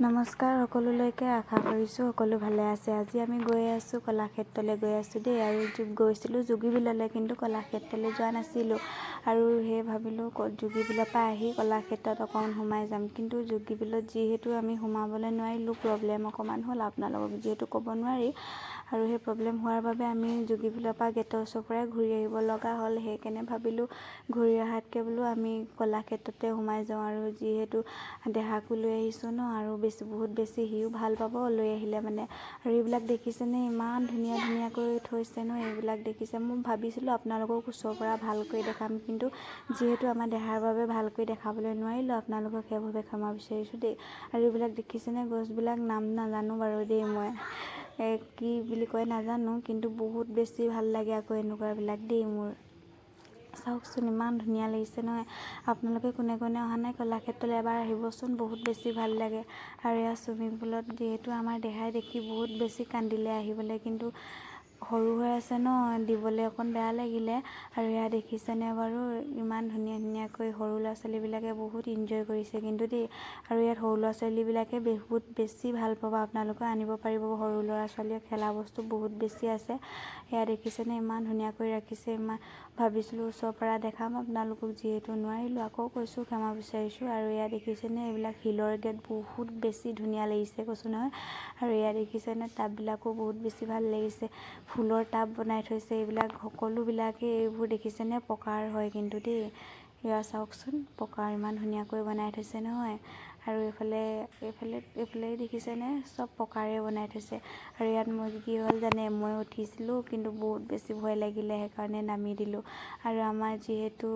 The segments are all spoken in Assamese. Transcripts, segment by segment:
নমস্কাৰ সকলোলৈকে, আশা কৰিছোঁ সকলো ভালে আছে। আজি আমি গৈ আছোঁ কলাক্ষেত্ৰলৈ গৈ আছোঁ দেই। আৰু গৈছিলোঁ যোগীবিললৈ, কিন্তু কলাক্ষেত্ৰলৈ যোৱা নাছিলোঁ। আৰু সেই ভাবিলোঁ যোগীবিলৰ পৰা আহি কলাক্ষেত্ৰত অকণমান সোমাই যাম। কিন্তু যোগীবিলত যিহেতু আমি সোমাবলৈ নোৱাৰিলোঁ, প্ৰব্লেম অকণমান হ'ল, আপোনালোকক যিহেতু ক'ব নোৱাৰি। আৰু সেই প্ৰব্লেম হোৱাৰ বাবে আমি যোগীবিলৰ পৰা গেটৰ ওচৰৰ পৰাই ঘূৰি আহিব লগা হ'ল। সেইকাৰণে ভাবিলোঁ ঘূৰি অহাতকৈ বোলো আমি কলাক্ষেত্ৰতে সোমাই যাওঁ। আৰু যিহেতু দেহাকো লৈ আহিছোঁ ন, আৰু বহুত বেছি সিও ভাল পাব লৈ আহিলে মানে। আৰু এইবিলাক দেখিছেনে, ইমান ধুনীয়া ধুনীয়াকৈ থৈছে ন। এইবিলাক দেখিছে, মই ভাবিছিলোঁ আপোনালোকক ওচৰৰ পৰা ভালকৈ দেখাম, কিন্তু যিহেতু আমাৰ দেহাৰ বাবে ভালকৈ দেখাবলৈ নোৱাৰিলোঁ, আপোনালোকক সেইবাবে ক্ষমা বিচাৰিছোঁ দেই। আৰু এইবিলাক দেখিছেনে, গছবিলাক নাম নাজানো বাৰু দেই, মই কি বুলি কয় নাজানো, কিন্তু বহুত বেছি ভাল লাগে আকৌ এনেকুৱাবিলাক দেই। মোৰ চাওকচোন, ইমান ধুনীয়া লাগিছে নহয়। আপোনালোকে কোনে কোনে অহা নাই কলাক্ষেত্ৰলৈ, এবাৰ আহিবচোন, বহুত বেছি ভাল লাগে। আৰু এয়া চুইমিং পুলত যিহেতু আমাৰ দেহাই দেখি বহুত বেছি কান্দিলে আহিবলৈ, কিন্তু সৰু হৈ আছে ন, দিবলৈ অকণ বেয়া লাগিলে। আৰু এয়া দেখিছেনে বাৰু, ইমান ধুনীয়া ধুনীয়াকৈ সৰু ল'ৰা ছোৱালীবিলাকে বহুত এনজয় কৰিছে কিন্তু দেই। আৰু ইয়াত সৰু ল'ৰা ছোৱালীবিলাকে বহুত বেছি ভাল পাব, আপোনালোকে আনিব পাৰিব। সৰু ল'ৰা ছোৱালীয়ে খেলা বস্তু বহুত বেছি আছে। এয়া দেখিছেনে, ইমান ধুনীয়াকৈ ৰাখিছে। ইমান ভাবিছিলোঁ ওচৰৰ পৰা দেখাম আপোনালোকক, যিহেতু নোৱাৰিলোঁ, আকৌ কৈছোঁ ক্ষমা বিচাৰিছোঁ। আৰু এয়া দেখিছেনে, এইবিলাক শিলৰ গেট বহুত বেছি ধুনীয়া লাগিছে কৈছোঁ নহয়। আৰু এয়া দেখিছেনে, টাববিলাকো বহুত বেছি ভাল লাগিছে। ফুলৰ টাব বনাই থৈছে, এইবিলাক সকলোবিলাকে এইবোৰ দেখিছেনে পকাৰ হয় কিন্তু দেই। এয়া চাওকচোন, পকাৰ ইমান ধুনীয়াকৈ বনাই থৈছে নহয়। আৰু এইফালে দেখিছেনে, চব পকাৰে বনাই থৈছে। আৰু ইয়াত মই কি হ'ল জানে, মই উঠিছিলোঁ, কিন্তু বহুত বেছি ভয় লাগিলে, সেইকাৰণে নামি দিলোঁ। আৰু আমাৰ যিহেতু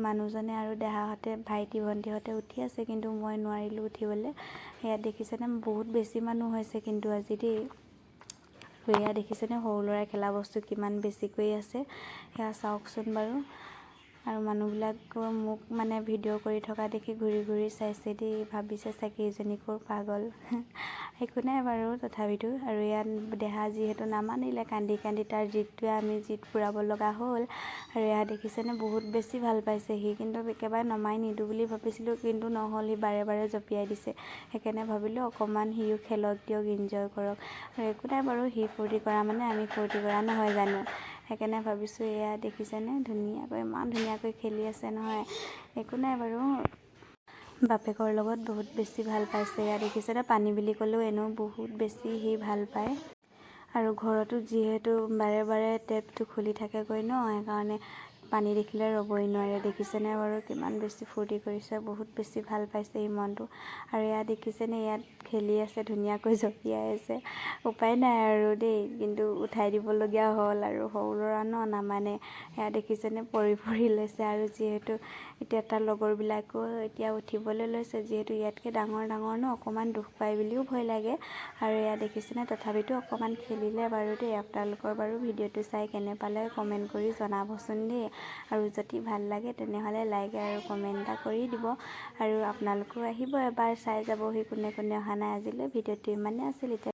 মানুহজনে আৰু দেহাহঁতে, ভাইটি ভণ্টিহঁতে উঠি আছে, কিন্তু মই নোৱাৰিলোঁ উঠিবলৈ। ইয়াত দেখিছেনে, বহুত বেছি মানুহ হৈছে কিন্তু আজি দেই। আৰু এয়া দেখিছেনে, সৰু ল'ৰাই খেলা বস্তু কিমান বেছিকৈ আছে, সেয়া চাওকচোন বাৰু। আৰু মানুহবিলাকৰ মোক মানে ভিডিঅ' কৰি থকা দেখি ঘূৰি ঘূৰি চাইছে দেই, ভাবিছে চাগে এইজনী ক'ৰ পাগল। একো নাই বাৰু তথাপিতো। আৰু ইয়াত দেহা যিহেতু নামানিলে, কান্দি কান্দি তাৰ জিদটোৱে আমি জিদ পুৰাব লগা হ'ল। আৰু এয়া দেখিছেনে, বহুত বেছি ভাল পাইছে সি, কিন্তু একেবাৰে নমাই নিদিওঁ বুলি ভাবিছিলোঁ, কিন্তু নহ'ল, সি বাৰে বাৰে জঁপিয়াই দিছে। সেইকাৰণে ভাবিলোঁ অকণমান সিও খেলক দিয়ক, এনজয় কৰক। আৰু একো নাই বাৰু, সি ফূৰ্তি কৰা মানে আমি ফূৰ্তি কৰা নহয় জানো। সেইকাৰণে ভাবিছোঁ, এয়া দেখিছেনে ধুনীয়াকৈ, ইমান ধুনীয়াকৈ খেলি আছে নহয়। একো নাই বাৰু, বাপেকৰ লগত বহুত বেছি ভাল পাইছে। এয়া দেখিছেনে, পানী বুলি ক'লেও এনেও বহুত বেছি সি ভাল পায়। আৰু ঘৰতো যিহেতু বাৰে বাৰে টেপটো খুলি থাকেগৈ ন, সেইকাৰণে পানী দেখিলে ৰ'বই নোৱাৰে। দেখিছেনে বাৰু, কিমান বেছি ফূৰ্তি কৰিছে, বহুত বেছি ভাল পাইছে এই মনটো। আৰু এয়া দেখিছেনে, ইয়াত খেলি আছে, ধুনীয়াকৈ জঁপিয়াই আছে। উপায় নাই আৰু দেই, কিন্তু উঠাই দিবলগীয়া হ'ল। আৰু সৰু ল'ৰা ন, নামানে। এয়া দেখিছেনে, পৰি পৰি লৈছে। আৰু যিহেতু এতিয়া তাৰ লগৰবিলাকো এতিয়া উঠিবলৈ লৈছে, যিহেতু ইয়াতকৈ ডাঙৰ ডাঙৰ ন, অকণমান দুখ পায় বুলিও ভয় লাগে। আৰু এয়া দেখিছেনে, তথাপিতো অকণমান খেলিলে বাৰু দেই। আপোনালোকৰ বাৰু ভিডিঅ'টো চাই কেনে পালে কমেণ্ট কৰি জনাবচোন দেই। আৰু যদি ভাল লাগে তেনেহ'লে লাইক আৰু কমেণ্ট এটা কৰি দিব। আৰু আপোনালোকেও আহিব এবাৰ, চাই যাবহি কোনে কোনে অহা নাই আজিলৈ। ভিডিঅ'টো ইমানেই আছিল। এতিয়া